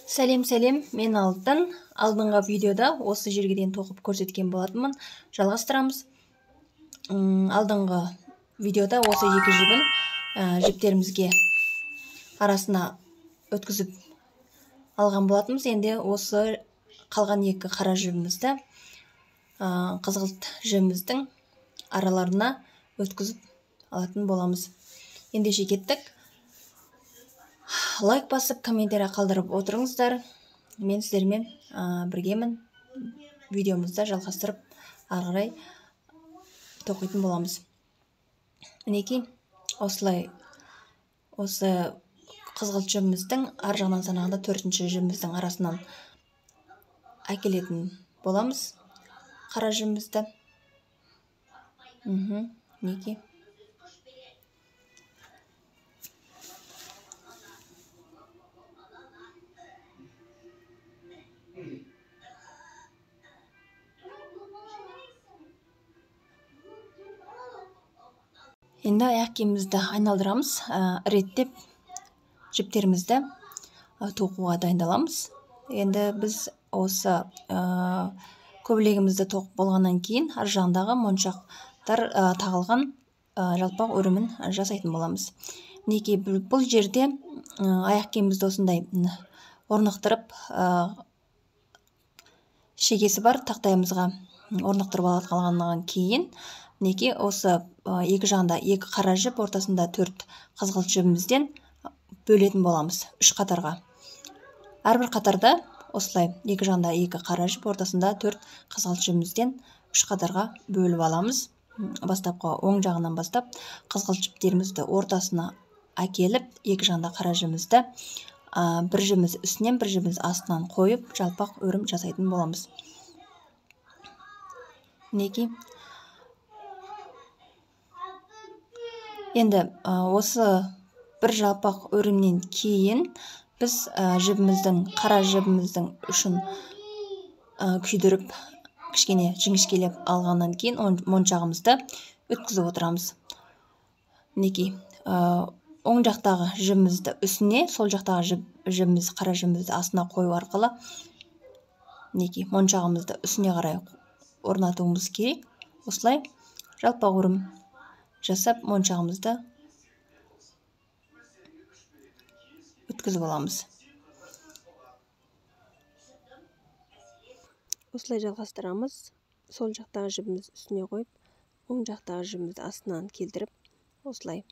Сәлем, мен Алтын. Алдыңғы видеода осы жерге дейін тоқып көрсеткен болатынмын. Жалғастырамыз. Алдыңғы видеода осы екі жібін жіптерімізге арасына өткізіп алған болатынбыз. Енді осы қалған екі қара жібімізді қызғылт жібіміздің араларына өткізіп алатын боламыз. Ендеше кеттік. Лайк басып, комментарий қалдырып отырыңыздар. Мен сіздермен біргемін. Видеомызды жалғастырып ары қарай тоқитын боламыз. Мінекей, осылай осы қызғылт жібіміздің ар жағынан санағанда төртінші жібіміздің арасынан әкелетін боламыз қара жібімізді. Мінекей. Енді аяқ киімімізді айналдырамыз, реттеп жіптерімізді тоқуға дайындаламыз. Енді біз осы көбілегімізді тоқып болғаннан кейін ар жағындағы моншақтар тағылған жалпақ өрімін жасайтын боламыз. Мінекей, бұл жерде аяқ киімімізді осындай орнықтырып, шегесі бар тақтайымызға орнықтырып алғаннан кейін, мінекей, осы екі жағында екі қара жіп, ортасында төрт қызғылт жібімізден бөлетін боламыз үш қатарға. Әрбір қатарда осылай екі жағында екі қара жіп, ортасында төрт қызғылт жібімізден үш қатарға бөліп аламыз. Бастапқы оң жағынан бастап қызғылт жіптерімізді ортасына әкеліп, екі жағында қара жібімізді бір жібіміз үстінен, бір жібіміз астынан қойып, жалпақ өрім жасайтын боламыз. Мінекей. Енді осы бір жалпақ өрімнен кейін біз қара жібіміздің ұшын күйдіріп, кішкене жіңішкелеп алғаннан кейін моншағымызды өткізіп отырамыз. Мінекей, оң жақтағы жібімізді үстіне, сол жақтағы жібіміз, қара жібімізді астына қою арқылы, мінекей, моншағымызды үстіне қарай орнатуымыз керек. Осылай жалпақ өрім жасап, моншағымызды өткізіп аламыз. Осылай жалғастырамыз. Сол жақтағы жібімізді үстіне қойып, оң жақтағы жібімізді астынан келтіріп, осылай.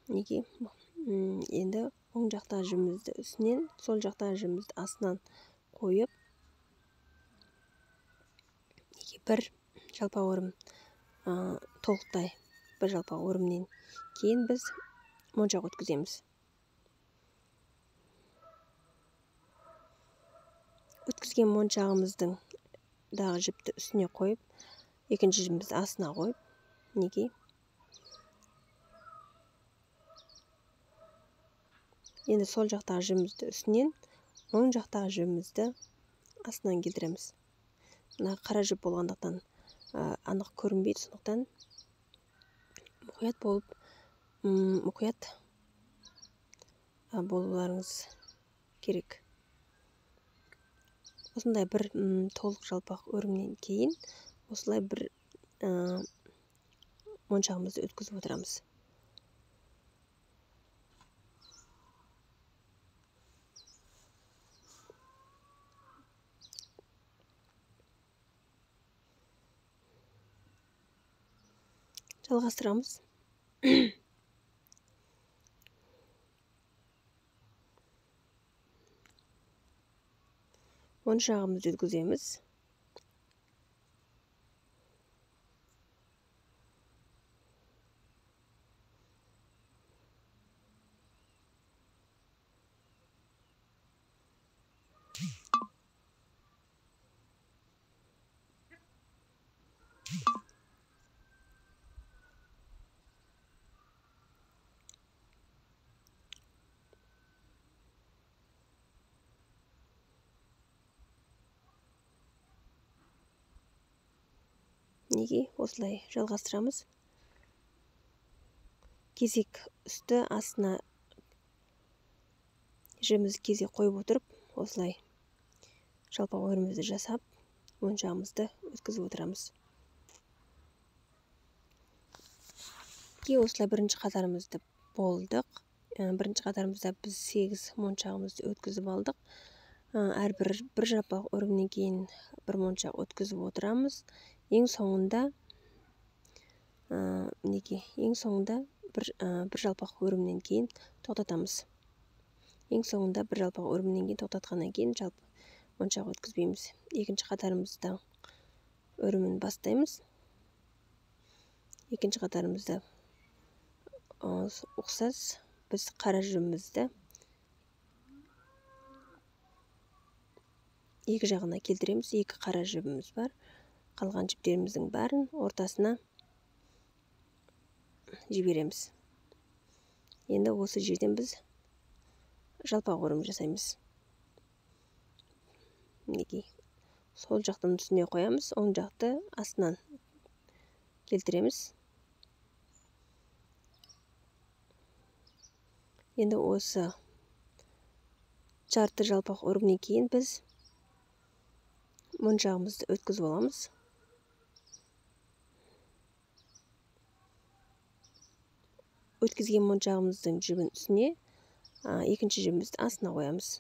Мінекей, енді оң жақтағы жібімізді үстінен, сол жақтағы жібімізді астынан қойып, бір жалпақ өрім толықтай бір жалпақ өрімнен кейін біз моншақ өткіземіз. Өткізген моншағымыздың дағы жіпті үстіне қойып, екінші жібімізді астына қойып, мінекей. Енді сол жақтағы жібімізді үстінен, оң жақтағы жібімізді астынан келтіреміз. Мына қара жіп болғандықтан анық көрінбейді, сондықтан мұқият болуларыңыз керек. Осындай бір толық жалпақ өрімнен кейін осылай бір моншағымызды өткізіп отырамыз. Жалғастырамыз. Моншағымызды өткіземіз. Неге осылай жалғастырамыз. Кесек үсті астына жібімізді кезек қойып отырып, осылай жалпақ өрімізді жасап, моншағымызды өткізіп отырамыз. Осылай бірінші қатарымызды болдық. Бірінші қатарымызда біз 8 моншағымызды өткізіп алдық. Әрбір бір жалпақ өрімнен кейін бір моншақ өткізіп отырамыз. Ең соңында бір жалпақ өрімнен кейін тоқтатамыз. Ең соңында бір жалпақ өрімнен кейін тоқтатқаннан кейін моншақ өткізбейміз. Екінші қатарымызда өрімін бастаймыз. Екінші қатарымызда ұқсас біз қара жібімізді екі жағына келтіреміз. Екі қара жібіміз бар. Қалған жіптеріміздің бәрін ортасына жібереміз. Енді осы жерден біз жалпақ өрім жасаймыз. Сол жақтан үстіне қоямыз, оң жақты астынан келтіреміз. Енді осы жарты жалпақ өрімнен кейін біз моншағымызды өткізіп аламыз. Өткізген моншағымыздың жібін үстіне, екінші жібімізді астына қоямыз.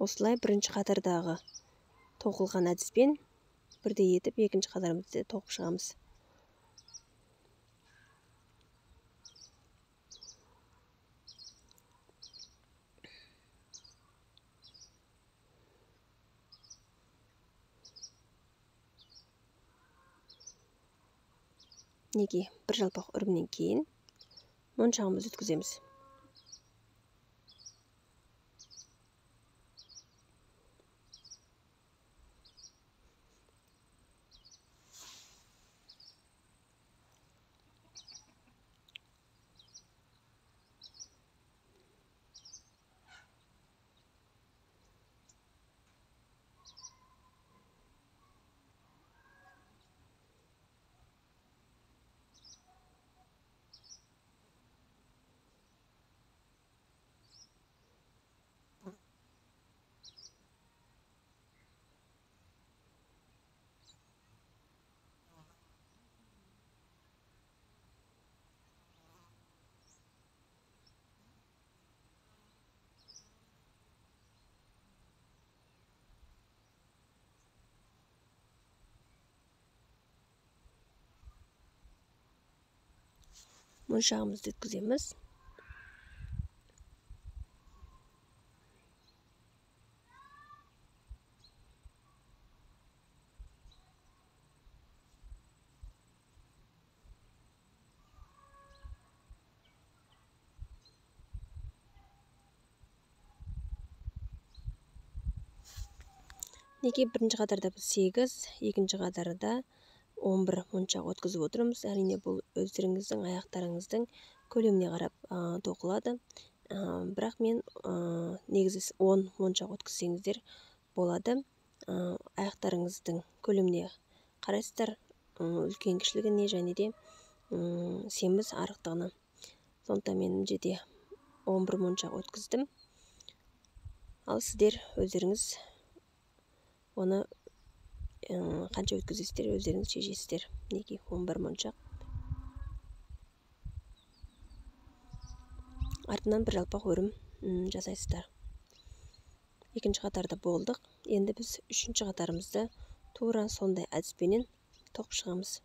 Осылай бірінші қатардағы тоқылған әдіспен бірдей етіп, екінші қатарымызды тоқып шығамыз. Бір жалпақ өрімнен кейін моншағымызды өткіземіз. Моншағымызды өткіземіз. Бірінші қатарда біз 8, екінші қатарда 11 моншақ өткізіп отырмыз. Әрине бұл өздеріңіздің аяқтарыңыздың көлеміне қарап тоқылады. Бірақ мен негізі 10 моншақ өткізсеңіздер болады. Аяқтарыңыздың көлеміне қарайсыздар, үлкен кішілігіне және де семіз арықтығына. Сондықтан мен жерде 11 моншақ өткіздім. Ал сіздер өздеріңіз оны қанша өткізесіздер, өздеріңіз шешесіздер. 11 моншақ. Артынан бір жалпақ өрім жасайсыздар. Екінші қатарда болдық. Енді біз үшінші қатарымызды тура сондай әдіспенен тоқып шығамыз.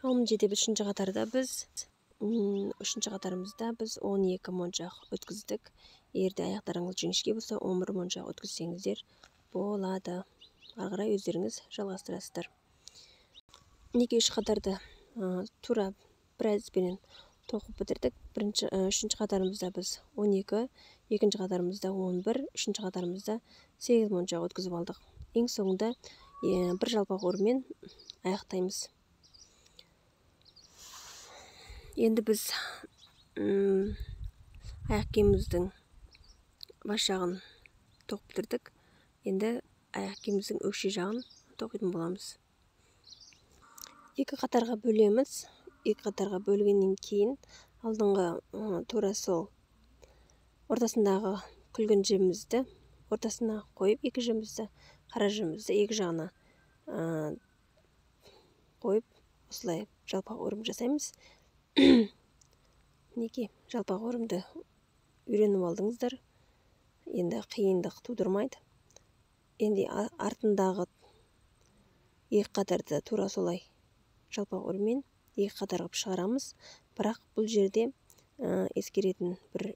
Ал мына жерде үшінші қатарда біз 3 қатарымызда біз 12 моншақ өткіздік. Егерде аяқтарыңыз жіңішке болса, 11 моншақ өткізсеңіздер болады. Ары қарай өздеріңіз жалғастырасыздар. Мінекей 3 қатарды тура бір әдіспенен тоқып бітірдік. 3 қатарымызда біз 12, екінші қатарымызда 11, үшінші қатарымызда 8 моншақ өткізіп алдық. Ең соңында бір жалпақ өріммен аяқтаймыз. Енді біз аяқ киіміміздің бас жағын тоқып бітірдік. Енді аяқ киіміміздің өкше жағын тоқитын боламыз. Екі қатарға бөлеміз. Екі қатарға бөлгеннен кейін алдыңғы тура сол ортасындағы күлгін жібімізді ортасына қойып, екі жібімізді, қара жібімізді екі жағына қойып, осылай жалпақ өрім жасаймыз. Мінекей жалпақ өрімді үйреніп алдыңыздар. Енді қиындық тудырмайды. Енді артындағы екі қатарды тура солай жалпақ өріммен екі қатар қылып шығарамыз. Бірақ бұл жерде ескеретін бір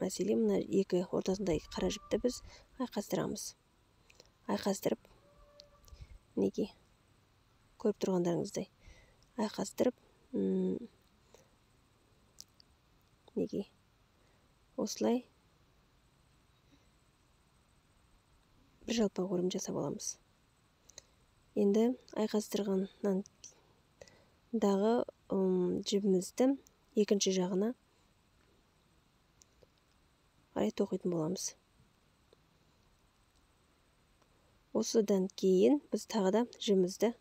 мәселе, мына екі ортасындағы қара жіпті біз айқастырамыз. Айқастырып, мінекей көріп тұрғандарыңыздай айқастырып, мінекей осылай бір жалпақ өрім жасап аламыз. Енді айқастырғаннан дағы жібімізді екінші жағына қарай тоқитын боламыз. Осыдан кейін біз тағы да жібімізді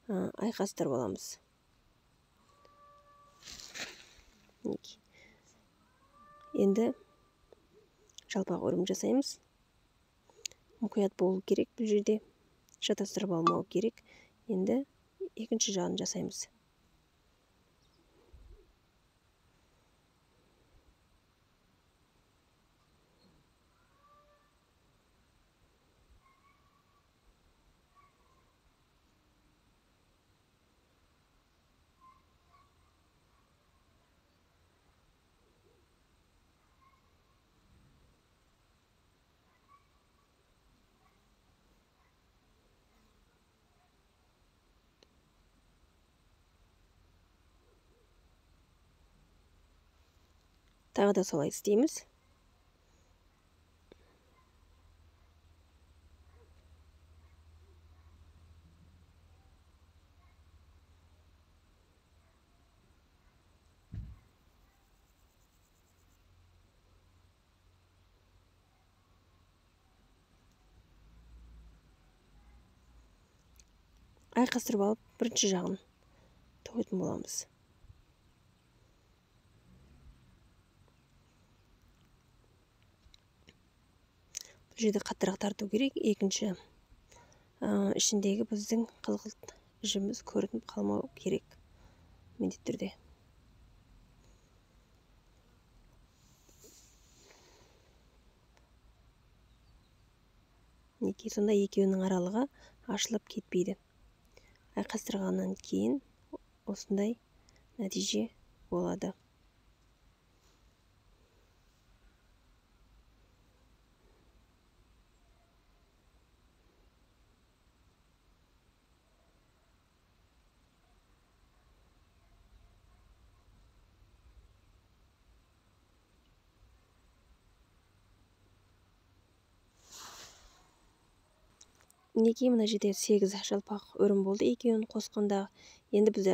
айқастырып аламыз. Енді жалпақ өрім жасаймыз. Мұқият болу керек, бұл жерде шатастырып алмау керек. Енді екінші жағын жасаймыз. Тағы да солай істейміз. Айқастырып алып, бірінші жағын тоқитын боламыз. Бұл жерде қаттырақ тарту керек. Екінші ішіндегі біздің қылғылт жібіміз көрініп қалмау керек. Міндетті түрде. Мінекей сонда екеуінің аралығы ашылып кетпейді. Айқастырғаннан кейін осындай нәтиже болады. Мінекей мына жерде 8 жалпақ өрім болды. Екеуін қосқанда енді біз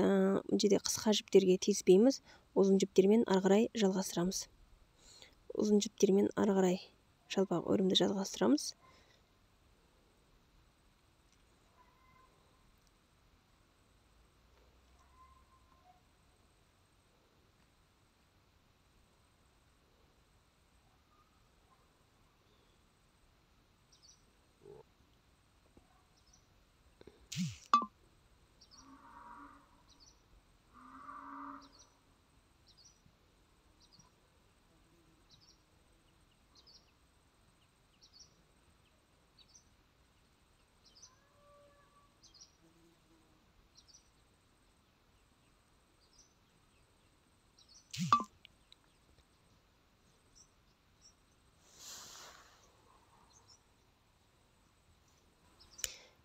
жерде қысқа жіптерге тиіспейміз. Ұзын жіптермен ары қарай жалғастырамыз. Ұзын жіптермен ары қарай жалпақ өрімді жалғастырамыз.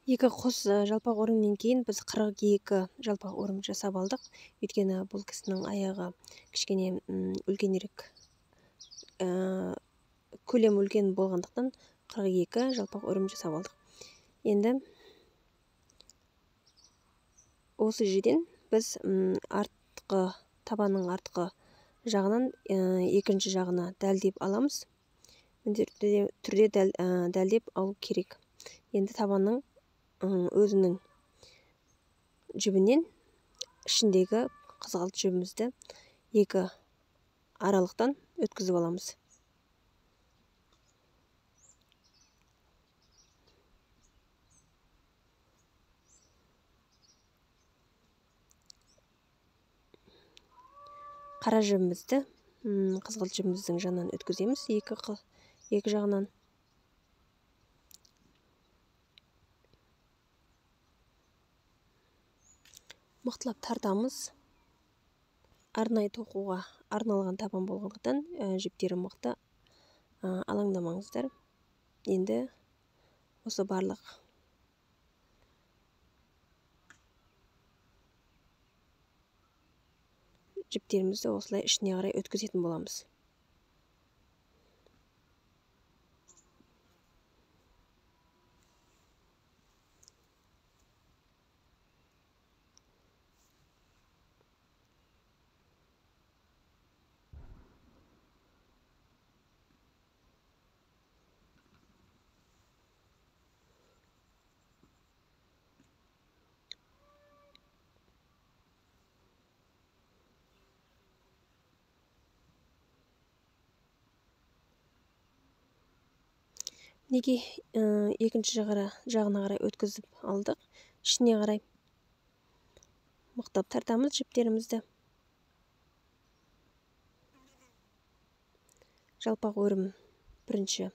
Екі қос жалпақ өрімнен кейін біз 42 жалпақ өрім жасап алдық. Өйткені бұл кісінің аяғы кішкене үлкенірек, көлем үлкен болғандықтан 42 жалпақ өрім жасап алдық. Енді осы жерден біз артқы табанның артқы жағынан екінші жағына дәлдеп аламыз. Міндетті түрде дәлдеп алу керек. Енді табанның өзінің жібінен ішіндегі қызғалт жібімізді екі аралықтан өткізіп аламыз. Қара жібімізді қызғалт жібіміздің жанынан өткіземіз, екі жағынан. Мықтылап тартамыз. Арнайы тоқуға арналған табан болғандықтан жіптері мықты, алаңдамаңыздар. Енді осы барлық жіптерімізді осылай ішіне қарай өткізетін боламыз. Неге екінші жағына қарай өткізіп алдық. Ішіне қарай мықтап тартамыз жіптерімізді. Жалпақ өрім бірінші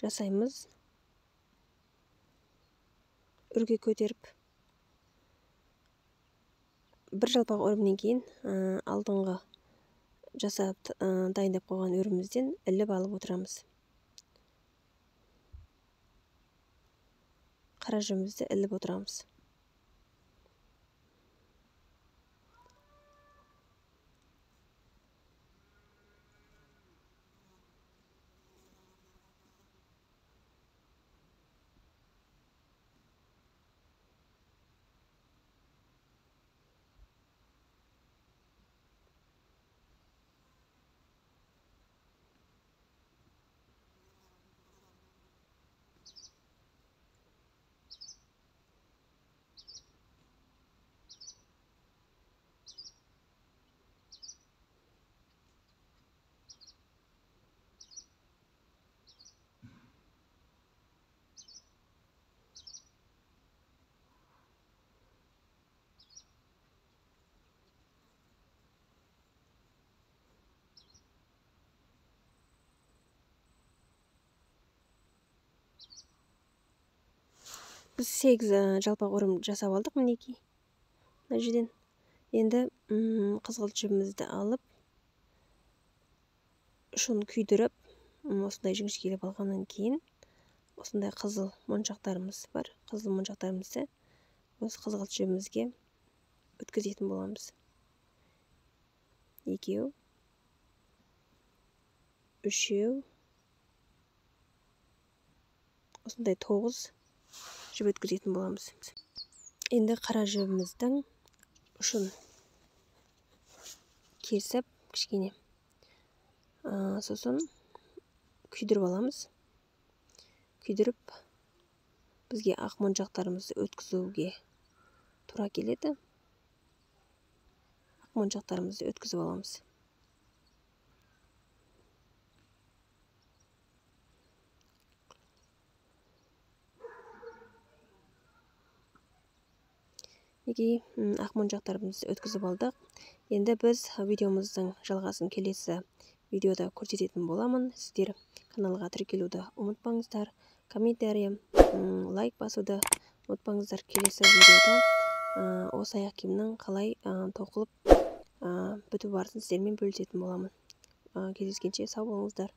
жасаймыз. Үрге көтеріп. Бір жалпақ өрімнен кейін алдыңғы жасап дайындап қойған өрімізден іліп алып отырамыз. Қара жібімізді іліп отырамыз. Біз 8 жалпақ өрім жасап алдық, мінекей. Мына жерден. Енді қызғылт жібімізді алып, ұшын күйдіріп, осындай жіңішкелеп алғаннан кейін, осындай қызыл моншақтарымыз бар. Қызыл моншақтарымызды осы қызғылт жібімізге өткізетін боламыз. 2, 3, осындай 9 жіп өткізетін боламыз. Енді қара жібіміздің ұшын кесіп, кішкене сосын күйдіріп аламыз. Күйдіріп, бізге ақ моншақтарымызды өткізуге тура келеді. Ақ моншақтарымызды өткізіп аламыз. Неге ақ моншақтарымызды өткізіп алдық. Енді біз видеомыздың жалғасын келесі видеода көрсететін боламын. Сіздер каналға тіркелуді ұмытпаңыздар. Комментарий, лайк басуды ұмытпаңыздар. Келесі видеода осы аяқ киімнің қалай тоқылып біту барысын сіздермен бөлісетін боламын. Кездескенше сау болыңыздар.